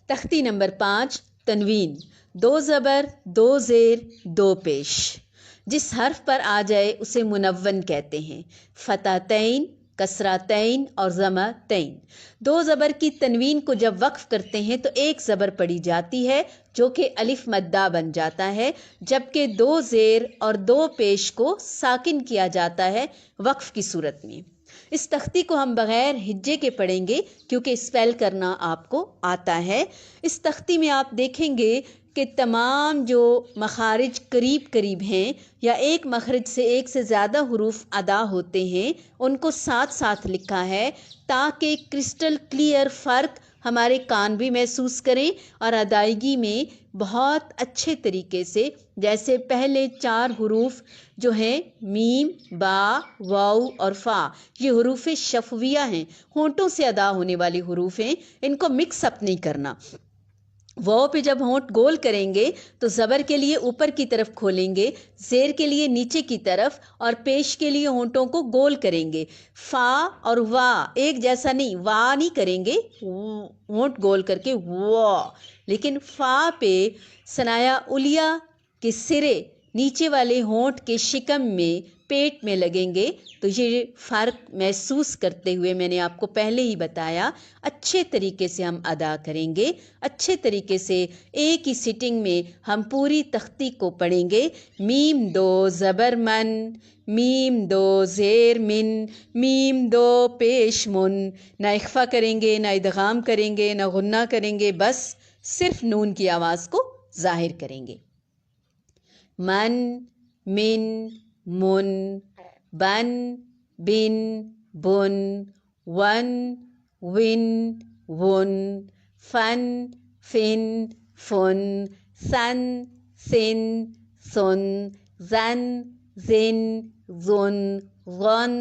تختی نمبر 5 تنوین، 2 زبر 2 زیر 2 پیش، جس حرف پر آ جائے اسے منون کہتے ہیں۔ فتحتین، کسرتین اور ضمتین۔ 2 زبر کی تنوین کو جب وقف کرتے ہیں تو 1 زبر پڑی جاتی ہے جو کہ الف مدہ بن جاتا ہے، جبکہ 2 زیر اور 2 پیش کو ساکن کیا جاتا ہے وقف کی صورت میں۔ اس تختی کو ہم بغیر ہجے کے پڑھیں گے کیونکہ اسپیل کرنا آپ کو آتا ہے۔ اس تختی میں آپ دیکھیں گے کہ تمام جو مخارج قریب قریب ہیں یا ایک مخرج سے ایک سے زیادہ حروف ادا ہوتے ہیں ان کو ساتھ ساتھ لکھا ہے تاکہ کرسٹل کلیئر فرق ہمارے کان بھی محسوس کریں اور ادائیگی میں بہت اچھے طریقے سے، جیسے پہلے 4 حروف جو ہیں میم، با، واو اور فا، یہ حروف شفویہ ہیں، ہونٹوں سے ادا ہونے والی حروف ہیں، ان کو مکس اپ نہیں کرنا۔ واو پہ جب ہونٹ گول کریں گے تو زبر کے لیے اوپر کی طرف کھولیں گے، زیر کے لیے نیچے کی طرف اور پیش کے لیے ہونٹوں کو گول کریں گے۔ فا اور وا ایک جیسا نہیں، وا نہیں کریں گے ہونٹ گول کر کے وا، لیکن فا پہ ثنایا علیہ کے سرے نیچے والے ہونٹ کے شکم میں پیٹ میں لگیں گے، تو یہ فرق محسوس کرتے ہوئے میں نے آپ کو پہلے ہی بتایا اچھے طریقے سے ہم ادا کریں گے۔ اچھے طریقے سے ایک ہی سٹنگ میں ہم پوری تختی کو پڑھیں گے۔ میم 2 زبر من، میم 2 زیر من، میم 2 پیش من، نہ اخفا کریں گے، نہ ادغام کریں گے، نہ غنہ کریں گے، بس صرف نون کی آواز کو ظاہر کریں گے۔ من، من، من، بن، بن، بن، ون، ون، ون، فن، فن، فن، سن، سن، سن، زن، زن، زن، غن،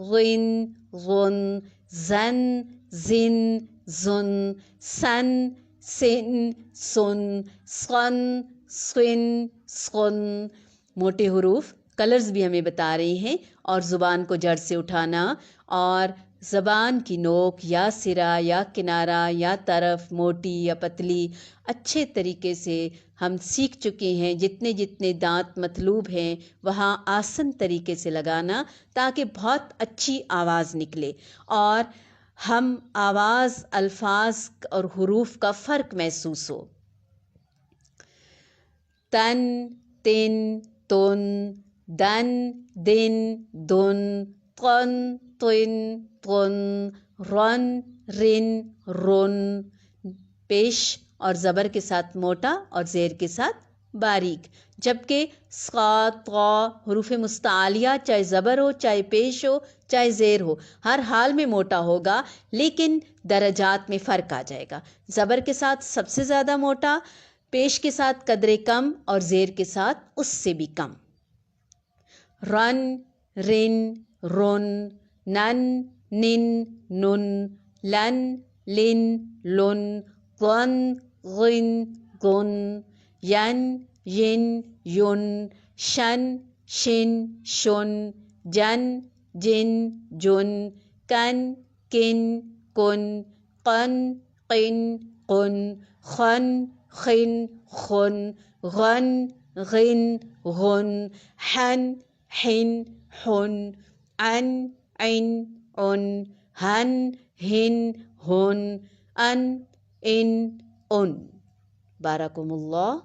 غن، غن، زن، زن، زن، سن، سن، سن، سن، سن، سن۔ موٹے حروف کلرز بھی ہمیں بتا رہے ہیں اور زبان کو جڑ سے اٹھانا اور زبان کی نوک یا سرا یا کنارہ یا طرف موٹی یا پتلی اچھے طریقے سے ہم سیکھ چکے ہیں۔ جتنے جتنے دانت مطلوب ہیں وہاں آسن طریقے سے لگانا تاکہ بہت اچھی آواز نکلے اور ہم آواز، الفاظ اور حروف کا فرق محسوس ہو۔ تن، تن، تن، دن، دن، دن، قن، طن، طن، رن، رن، رن، پیش اور زبر کے ساتھ موٹا اور زیر کے ساتھ باریک، جبکہ صاد، طا حروف مستعلیہ چاہے زبر ہو، چاہے پیش ہو، چاہے زیر ہو، ہر حال میں موٹا ہوگا، لیکن درجات میں فرق آ جائے گا۔ زبر کے ساتھ سب سے زیادہ موٹا، پیش کے ساتھ قدرے کم اور زیر کے ساتھ اس سے بھی کم۔ رن، رن، رن، نن، نن، نن، لن، لن، لن، غن، غن، غن، ین، ین، یون، شن، شن، شن، جن، جن، جن، کن، کن، کن، قن، قن، قن، خن، خن، خن، غن، غن، غن، حن، حن، حن، عن، عن، عن، ہن، ہن، ہن، ان، ان، ان۔ بارکم اللہ۔